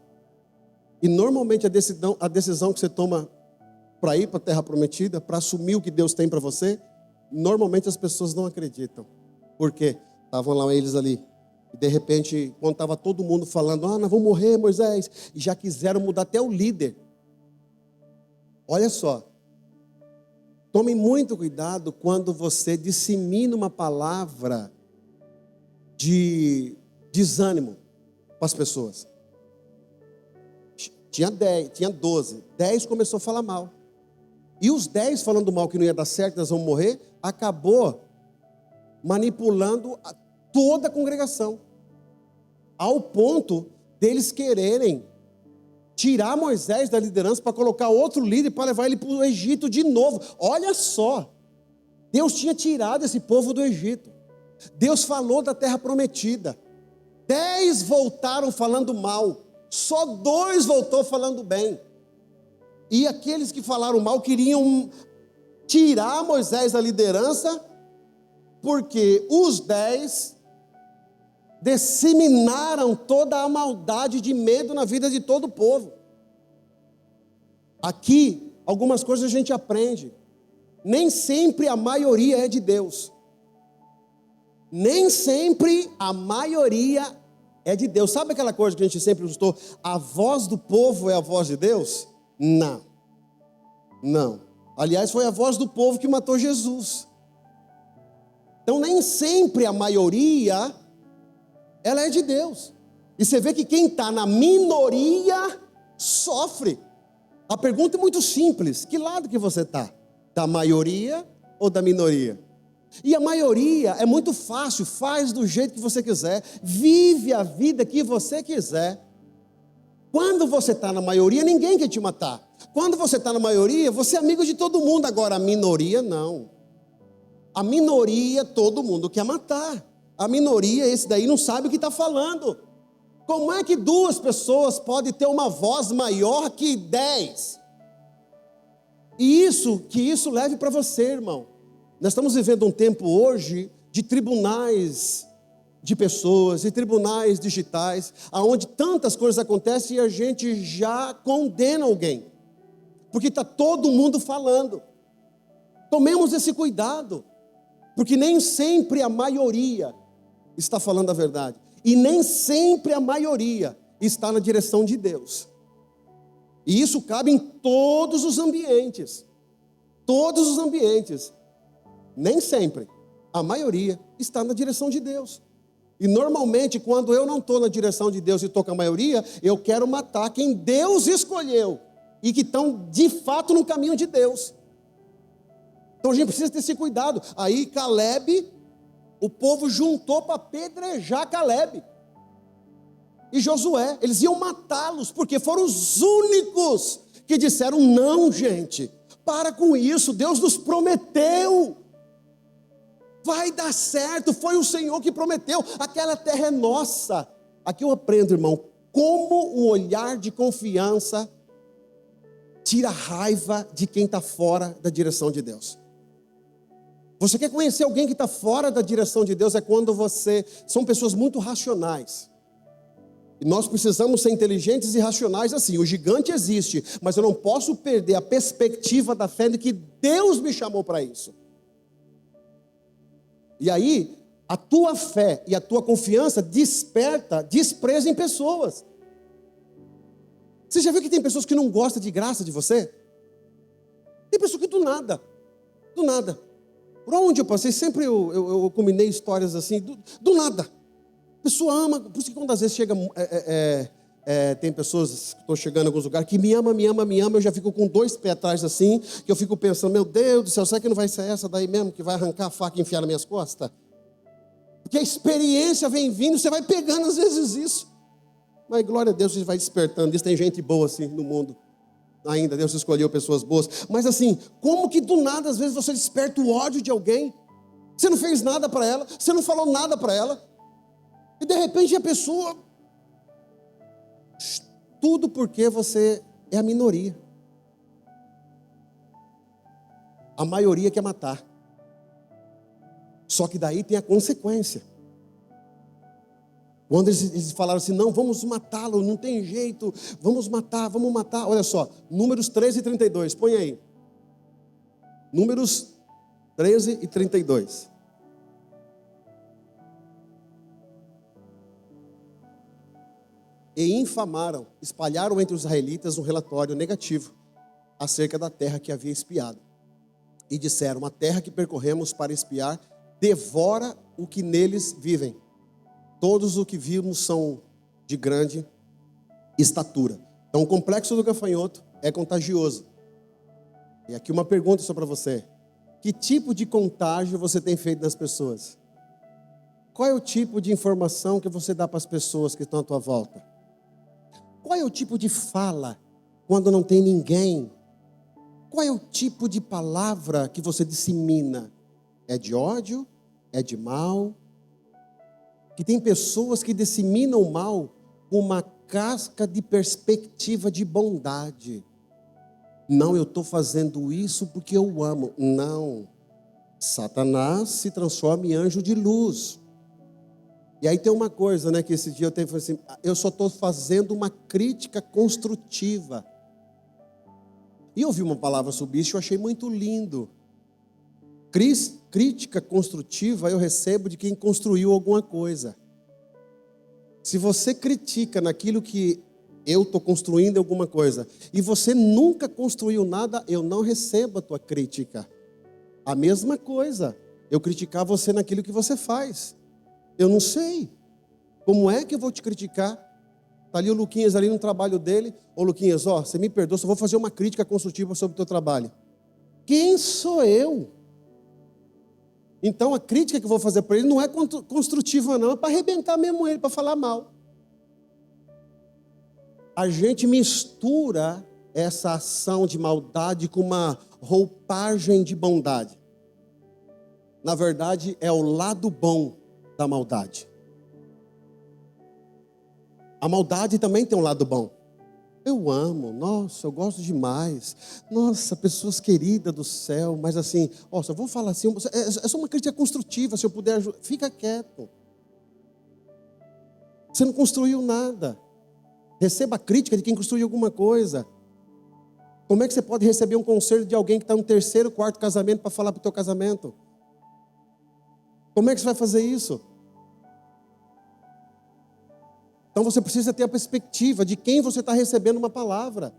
E normalmente a decisão que você toma para ir para a terra prometida, para assumir o que Deus tem para você, normalmente as pessoas não acreditam. Por quê? Estavam lá eles ali. E de repente, quando estava todo mundo falando, nós vamos morrer, Moisés, e já quiseram mudar até o líder. Olha só. Tome muito cuidado quando você dissemina uma palavra de desânimo para as pessoas. Tinha 12. 10 começou a falar mal. E os 10 falando mal que não ia dar certo, nós vamos morrer, acabou manipulando toda a congregação. Ao ponto deles quererem tirar Moisés da liderança para colocar outro líder para levar ele para o Egito de novo. Olha só. Deus tinha tirado esse povo do Egito. Deus falou da terra prometida. 10 voltaram falando mal, só 2 voltou falando bem. E aqueles que falaram mal queriam tirar Moisés da liderança, porque os 10 disseminaram toda a maldade de medo na vida de todo o povo. Aqui, algumas coisas a gente aprende. Nem sempre a maioria é de Deus. Nem sempre a maioria é de Deus. Sabe aquela coisa que a gente sempre gostou? A voz do povo é a voz de Deus? Não. Não. Aliás, foi a voz do povo que matou Jesus. Então, nem sempre a maioria, ela é de Deus. E você vê que quem está na minoria sofre. A pergunta é muito simples: que lado que você está? Da maioria ou da minoria? E a maioria é muito fácil, faz do jeito que você quiser, vive a vida que você quiser. Quando você está na maioria, ninguém quer te matar. Quando você está na maioria, você é amigo de todo mundo. Agora, a minoria não. A minoria todo mundo quer matar. A minoria, esse daí não sabe o que está falando. Como é que 2 pessoas podem ter uma voz maior que 10? E que isso leve para você, irmão. Nós estamos vivendo um tempo hoje de tribunais de pessoas e tribunais digitais, onde tantas coisas acontecem e a gente já condena alguém, porque está todo mundo falando. Tomemos esse cuidado, porque nem sempre a maioria está falando a verdade, e nem sempre a maioria está na direção de Deus. E isso cabe em todos os ambientes. Todos os ambientes. Nem sempre a maioria está na direção de Deus. E normalmente, quando eu não estou na direção de Deus e estou com a maioria, eu quero matar quem Deus escolheu e que estão de fato no caminho de Deus. Então a gente precisa ter esse cuidado. Aí Caleb, o povo juntou para apedrejar Caleb e Josué. Eles iam matá-los, porque foram os únicos que disseram: não, gente, para com isso, Deus nos prometeu, vai dar certo, foi o Senhor que prometeu, aquela terra é nossa. Aqui eu aprendo, irmão, como um olhar de confiança tira a raiva de quem está fora da direção de Deus. Você quer conhecer alguém que está fora da direção de Deus? É quando são pessoas muito racionais. E nós precisamos ser inteligentes e racionais assim. O gigante existe, mas eu não posso perder a perspectiva da fé de que Deus me chamou para isso. E aí, a tua fé e a tua confiança desperta desprezo em pessoas. Você já viu que tem pessoas que não gostam de graça de você? Tem pessoas que do nada. Por onde eu passei, sempre eu combinei histórias assim, do nada. A pessoa ama, por isso que quando às vezes chega, tem pessoas que estão chegando em alguns lugares, que me ama, eu já fico com 2 pés atrás assim, que eu fico pensando: meu Deus do céu, será que não vai ser essa daí mesmo, que vai arrancar a faca e enfiar nas minhas costas? Porque a experiência vem vindo, você vai pegando às vezes isso. Mas glória a Deus, você vai despertando isso. Tem gente boa assim no mundo ainda, Deus escolheu pessoas boas. Mas assim, como que do nada às vezes você desperta o ódio de alguém? Você não fez nada para ela, você não falou nada para ela, e de repente a pessoa... Tudo porque você é a minoria. A maioria quer matar. Só que daí tem a consequência. Quando eles falaram assim: não, vamos matá-lo, não tem jeito, vamos matar. Olha só, Números 13 e 32, põe aí. Números 13 e 32. E infamaram, espalharam entre os israelitas um relatório negativo acerca da terra que havia espiado. E disseram: a terra que percorremos para espiar devora o que neles vivem. Todos o que vimos são de grande estatura. Então o complexo do gafanhoto é contagioso. E aqui uma pergunta só para você: que tipo de contágio você tem feito nas pessoas? Qual é o tipo de informação que você dá para as pessoas que estão à tua volta? Qual é o tipo de fala quando não tem ninguém? Qual é o tipo de palavra que você dissemina? É de ódio? É de mal? Que tem pessoas que disseminam o mal com uma casca de perspectiva de bondade. Não, eu estou fazendo isso porque eu amo. Não. Satanás se transforma em anjo de luz. E aí tem uma coisa, né, que esse dia eu tenho falado assim: eu só estou fazendo uma crítica construtiva. E eu ouvi uma palavra sobre isso, eu achei muito lindo. Crítica construtiva eu recebo de quem construiu alguma coisa. Se você critica naquilo que eu estou construindo alguma coisa, e você nunca construiu nada, eu não recebo a tua crítica. A mesma coisa, eu criticar você naquilo que você faz. Eu não sei. Como é que eu vou te criticar? Está ali o Luquinhas ali no trabalho dele. Ô Luquinhas, você me perdoa, só vou fazer uma crítica construtiva sobre o teu trabalho. Quem sou eu? Então a crítica que eu vou fazer para ele não é construtiva não, é para arrebentar mesmo ele, para falar mal. A gente mistura essa ação de maldade com uma roupagem de bondade. Na verdade, é o lado bom da maldade. A maldade também tem um lado bom. Eu amo, nossa, eu gosto demais. Nossa, pessoas queridas do céu, mas assim, só vou falar assim, é só uma crítica construtiva, se eu puder ajudar. Fica quieto. Você não construiu nada. Receba a crítica de quem construiu alguma coisa. Como é que você pode receber um conselho de alguém que está no terceiro, quarto casamento para falar para o teu casamento? Como é que você vai fazer isso? Então você precisa ter a perspectiva de quem você está recebendo uma palavra.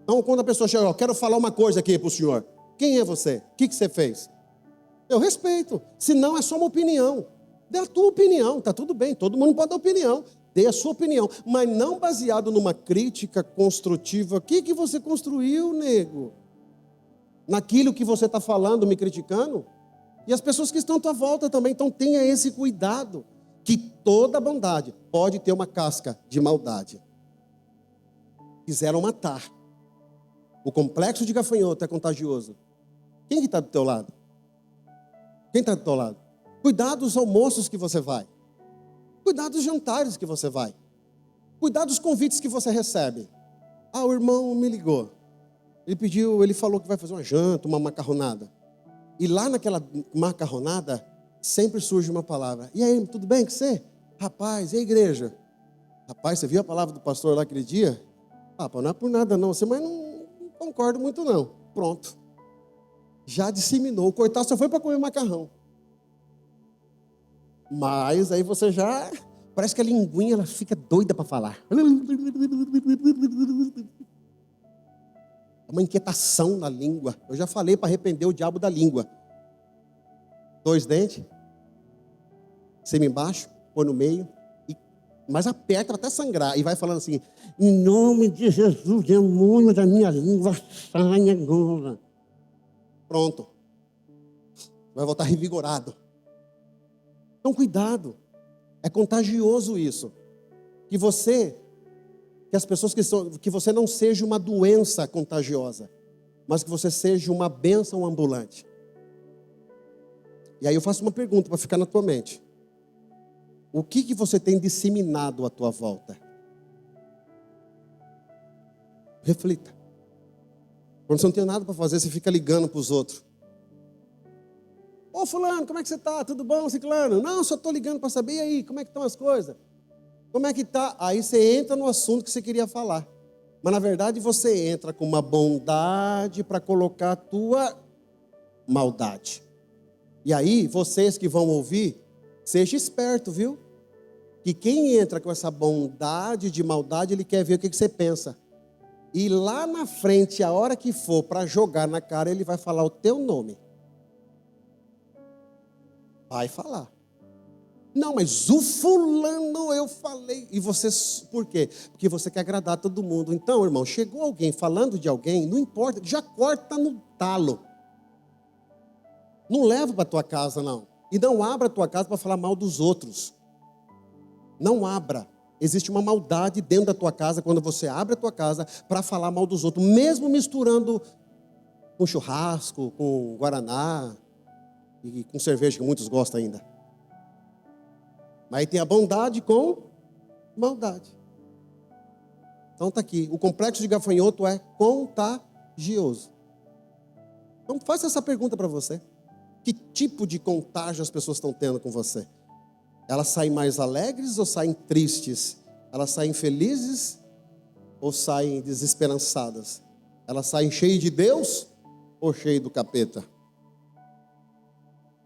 Então quando a pessoa chega, quero falar uma coisa aqui para o senhor. Quem é você? O que você fez? Eu respeito. Se não, é só uma opinião. Dê a tua opinião, está tudo bem. Todo mundo pode dar opinião. Dê a sua opinião, mas não baseado numa crítica construtiva. O que você construiu, nego? Naquilo que você está falando, me criticando? E as pessoas que estão à tua volta também. Então tenha esse cuidado, que toda bondade pode ter uma casca de maldade. Quiseram matar. O complexo de gafanhoto é contagioso. Quem que está do teu lado? Quem está do teu lado? Cuidado dos almoços que você vai. Cuidado dos jantares que você vai. Cuidado dos convites que você recebe. O irmão me ligou. Ele falou que vai fazer uma janta, uma macarronada. E lá naquela macarronada, sempre surge uma palavra. E aí, tudo bem com você? Rapaz, e a igreja? Rapaz, você viu a palavra do pastor lá aquele dia? Pá, não é por nada não, mas não concordo muito não. Pronto. Já disseminou. O coitado só foi para comer macarrão. Mas aí você já... Parece que a linguinha ela fica doida para falar. É uma inquietação na língua. Eu já falei para arrepender o diabo da língua. 2 dentes. Cima embaixo, põe no meio. Mas aperta até sangrar. E vai falando assim, em nome de Jesus, demônio da minha língua, sai agora. Pronto. Vai voltar revigorado. Então, cuidado. É contagioso isso. Que as pessoas que você não seja uma doença contagiosa, mas que você seja uma bênção ambulante. E aí eu faço uma pergunta para ficar na tua mente. O que você tem disseminado à tua volta? Reflita. Quando você não tem nada para fazer, você fica ligando para os outros. Ô fulano, como é que você está? Tudo bom, ciclano? Não, só estou ligando para saber, e aí, como é que estão as coisas? Como é que está? Aí você entra no assunto que você queria falar. Mas na verdade você entra com uma bondade para colocar a tua maldade. E aí, vocês que vão ouvir, seja esperto, viu? Que quem entra com essa bondade de maldade, ele quer ver o que você pensa. E lá na frente, a hora que for para jogar na cara, ele vai falar o teu nome. Vai falar. Não, mas o fulano eu falei. E você, por quê? Porque você quer agradar todo mundo. Então, irmão, chegou alguém falando de alguém, não importa, já corta no talo. Não leva para tua casa, não. E não abra a tua casa para falar mal dos outros. Não abra. Existe uma maldade dentro da tua casa quando você abre a tua casa para falar mal dos outros, mesmo misturando com churrasco, com guaraná e com cerveja, que muitos gostam ainda. Mas aí tem a bondade com maldade. Então está aqui. O complexo de gafanhoto é contagioso. Então faça essa pergunta para você. Que tipo de contágio as pessoas estão tendo com você? Elas saem mais alegres ou saem tristes? Elas saem felizes ou saem desesperançadas? Elas saem cheias de Deus ou cheias do capeta?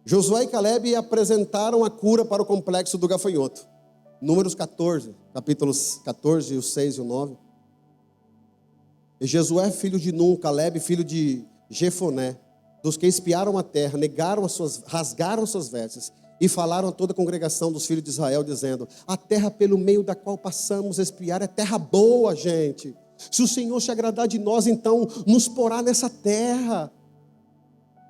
Josué e Caleb apresentaram a cura para o complexo do gafanhoto. Números 14, capítulos 14, o 6 e o 9. E Josué, filho de Num, Caleb, filho de Jefoné, dos que espiaram a terra, rasgaram suas vestes e falaram a toda a congregação dos filhos de Israel, dizendo: a terra pelo meio da qual passamos a espiar é terra boa, gente. Se o Senhor se agradar de nós, então nos porá nessa terra.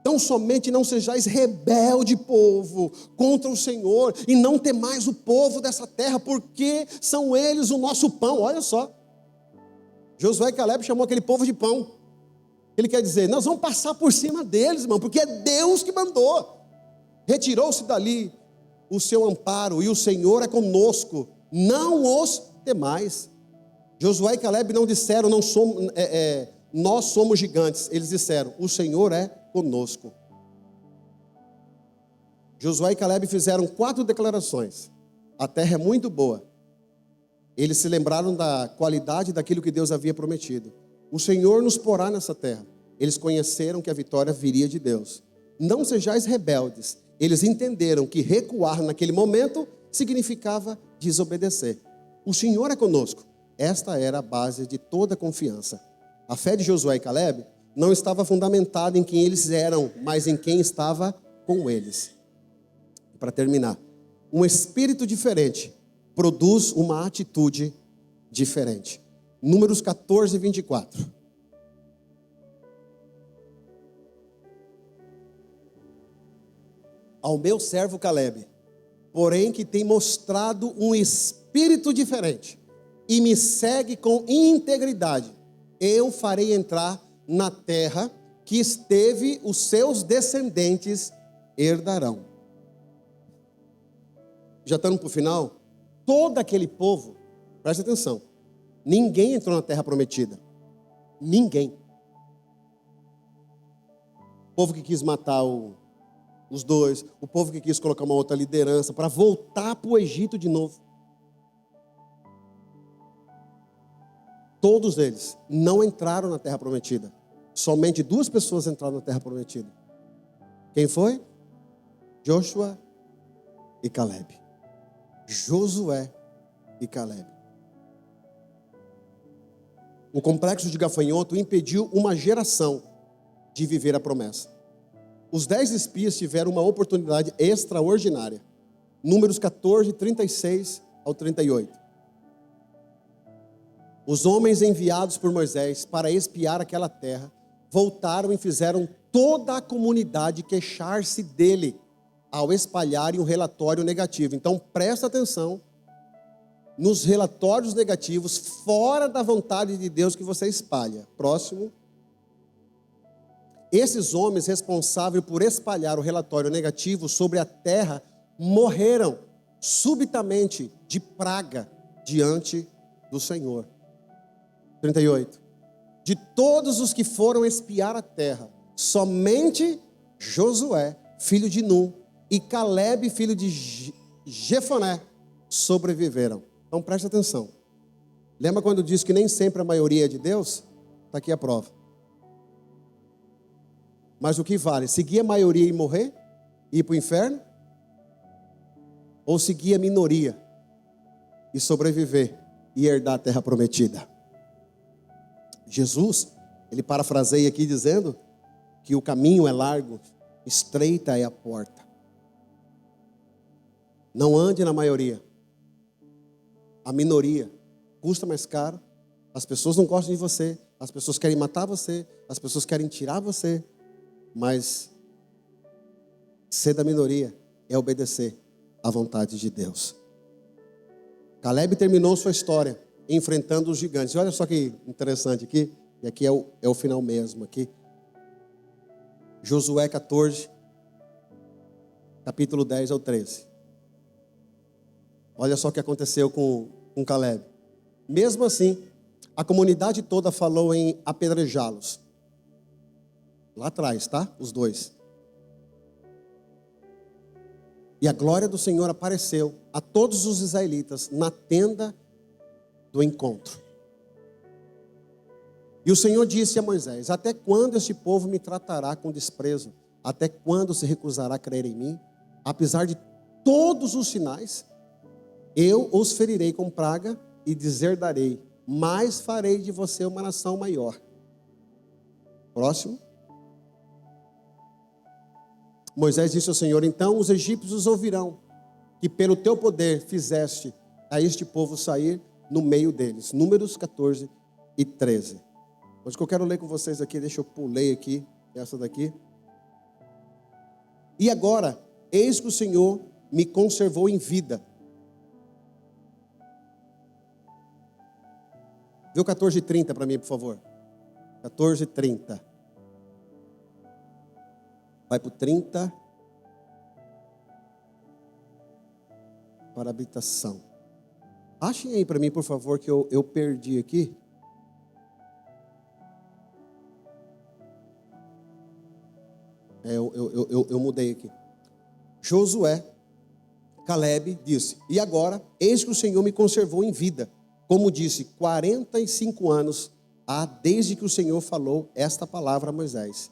Tão somente não sejais rebelde, povo, contra o Senhor, e não temais o povo dessa terra, porque são eles o nosso pão. Olha só, Josué e Caleb chamou aquele povo de pão. Ele quer dizer, nós vamos passar por cima deles, irmão, porque é Deus que mandou. Retirou-se dali o seu amparo, e o Senhor é conosco, não os temais. Josué e Caleb não disseram, nós somos gigantes. Eles disseram, o Senhor é conosco. Josué e Caleb fizeram 4 declarações. A terra é muito boa. Eles se lembraram da qualidade daquilo que Deus havia prometido. O Senhor nos porá nessa terra. Eles conheceram que a vitória viria de Deus. Não sejais rebeldes. Eles entenderam que recuar naquele momento significava desobedecer. O Senhor é conosco. Esta era a base de toda confiança. A fé de Josué e Caleb não estava fundamentada em quem eles eram, mas em quem estava com eles. Para terminar, um espírito diferente produz uma atitude diferente. Números 14, 24. Ao meu servo Caleb, porém que tem mostrado um espírito diferente e me segue com integridade, eu farei entrar na terra que esteve os seus descendentes herdarão. Já estamos para o final? Todo aquele povo, presta atenção, ninguém entrou na terra prometida. Ninguém. O povo que quis matar os dois, o povo que quis colocar uma outra liderança para voltar para o Egito de novo. Todos eles não entraram na terra prometida. Somente 2 pessoas entraram na terra prometida. Quem foi? Joshua e Caleb. Josué e Caleb. O complexo de gafanhoto impediu uma geração de viver a promessa. Os 10 espias tiveram uma oportunidade extraordinária. Números 14, 36 ao 38. Os homens enviados por Moisés para espiar aquela terra voltaram e fizeram toda a comunidade queixar-se dele ao espalharem um relatório negativo. Então presta atenção nos relatórios negativos fora da vontade de Deus que você espalha. Próximo. Esses homens responsáveis por espalhar o relatório negativo sobre a terra morreram subitamente de praga diante do Senhor. 38. De todos os que foram espiar a terra, somente Josué, filho de Num, e Caleb, filho de Jefoné, sobreviveram. Então preste atenção. Lembra quando diz que nem sempre a maioria é de Deus? Está aqui a prova. Mas o que vale? Seguir a maioria e morrer? E ir para o inferno? Ou seguir a minoria e sobreviver e herdar a terra prometida? Jesus, ele parafraseia aqui dizendo que o caminho é largo, estreita é a porta. Não ande na maioria. A minoria custa mais caro. As pessoas não gostam de você. As pessoas querem matar você. As pessoas querem tirar você. Mas ser da minoria é obedecer à vontade de Deus. Caleb terminou sua história enfrentando os gigantes. E olha só que interessante aqui. E aqui é o final mesmo aqui. Josué 14, capítulo 10 ao 13. Olha só o que aconteceu com Caleb. Mesmo assim, a comunidade toda falou em apedrejá-los. Lá atrás, tá? Os dois. E a glória do Senhor apareceu a todos os israelitas na tenda do encontro. E o Senhor disse a Moisés: até quando este povo me tratará com desprezo? Até quando se recusará a crer em mim? Apesar de todos os sinais? Eu os ferirei com praga e deserdarei, mas farei de você uma nação maior. Próximo. Moisés disse ao Senhor: então os egípcios ouvirão que pelo teu poder fizeste a este povo sair no meio deles. Números 14 e 13. Mas o que eu quero ler com vocês aqui, deixa eu pulei aqui, essa daqui. E agora, eis que o Senhor me conservou em vida. Vê o 14:30 para mim, por favor. 14:30. Vai para o 30. Para a habitação. Achem aí para mim, por favor, que eu perdi aqui. Eu mudei aqui. Josué, Calebe disse: e agora, eis que o Senhor me conservou em vida. Como disse, 45 anos há desde que o Senhor falou esta palavra a Moisés,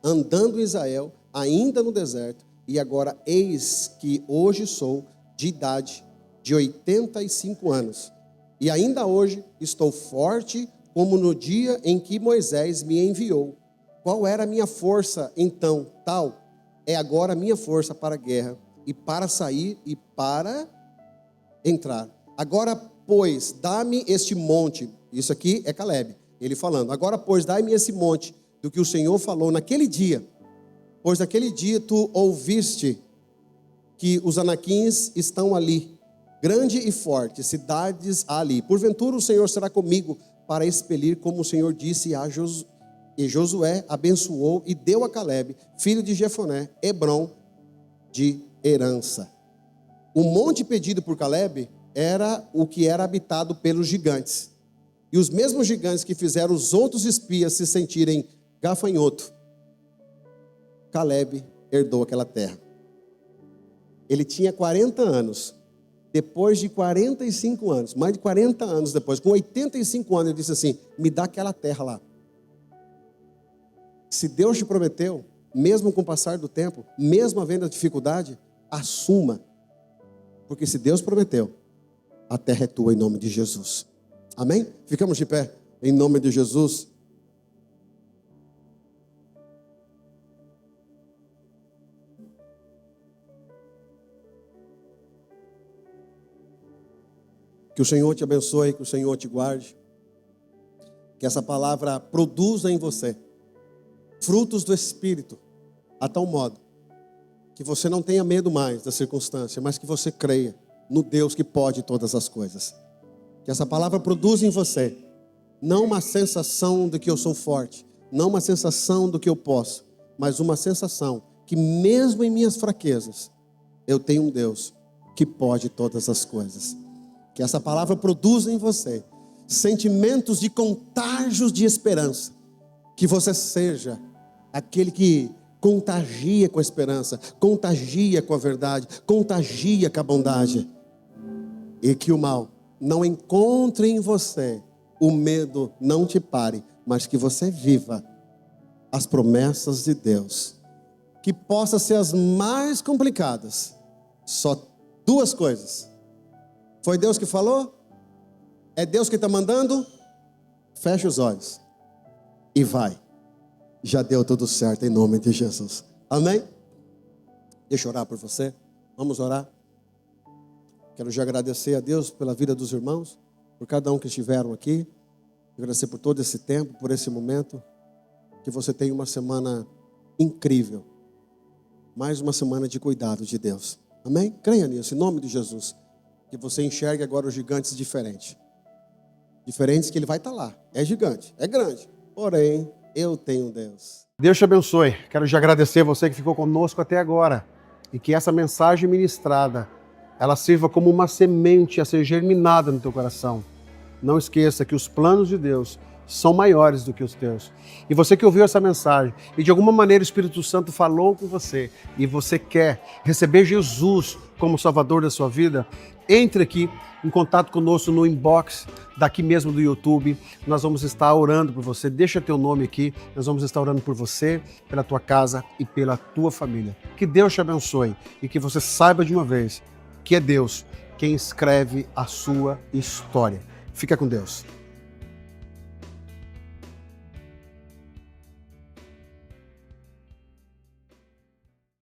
andando Israel ainda no deserto, e agora eis que hoje sou de idade de 85 anos, e ainda hoje estou forte como no dia em que Moisés me enviou. Qual era a minha força então? Tal é agora a minha força para a guerra, e para sair e para entrar. Agora, pois, dá-me este monte. Isso aqui é Calebe, ele falando. Agora, pois, dá-me esse monte do que o Senhor falou naquele dia. Pois naquele dia tu ouviste que os anaquins estão ali, grande e forte, cidades há ali. Porventura o Senhor será comigo para expelir, como o Senhor disse a Josué. E Josué abençoou e deu a Calebe, filho de Jefoné, Hebrom de herança. O monte pedido por Calebe era o que era habitado pelos gigantes. E os mesmos gigantes que fizeram os outros espias se sentirem gafanhoto, Calebe herdou aquela terra. Ele tinha 40 anos. Depois de 45 anos, mais de 40 anos depois, com 85 anos, ele disse assim: me dá aquela terra lá. Se Deus te prometeu, mesmo com o passar do tempo, mesmo havendo a dificuldade, assuma. Porque se Deus prometeu, a terra é tua em nome de Jesus. Amém? Ficamos de pé em nome de Jesus. Que o Senhor te abençoe, que o Senhor te guarde. Que essa palavra produza em você frutos do Espírito, a tal modo que você não tenha medo mais da circunstância, mas que você creia no Deus que pode todas as coisas. Que essa palavra produza em você não uma sensação de que eu sou forte, não uma sensação do que eu posso, mas uma sensação que mesmo em minhas fraquezas, eu tenho um Deus que pode todas as coisas. Que essa palavra produza em você sentimentos de contágios de esperança. Que você seja aquele que contagia com a esperança, contagia com a verdade, contagia com a bondade. E que o mal não encontre em você, o medo não te pare, mas que você viva as promessas de Deus. Que possa ser as mais complicadas. Só duas coisas. Foi Deus que falou? É Deus que está mandando? Feche os olhos e vai. Já deu tudo certo em nome de Jesus. Amém? Deixa eu orar por você. Vamos orar. Quero já agradecer a Deus pela vida dos irmãos, por cada um que estiveram aqui. Agradecer por todo esse tempo, por esse momento. Que você tenha uma semana incrível. Mais uma semana de cuidado de Deus. Amém? Creia nisso, em nome de Jesus. Que você enxergue agora os gigantes diferentes. Diferentes que ele vai estar lá. É gigante, é grande. Porém, eu tenho Deus. Deus te abençoe. Quero já agradecer você que ficou conosco até agora. E que essa mensagem ministrada, ela sirva como uma semente a ser germinada no teu coração. Não esqueça que os planos de Deus são maiores do que os teus. E você que ouviu essa mensagem e de alguma maneira o Espírito Santo falou com você e você quer receber Jesus como Salvador da sua vida, entre aqui em contato conosco no inbox daqui mesmo do YouTube. Nós vamos estar orando por você. Deixa teu nome aqui. Nós vamos estar orando por você, pela tua casa e pela tua família. Que Deus te abençoe e que você saiba de uma vez que é Deus quem escreve a sua história. Fica com Deus.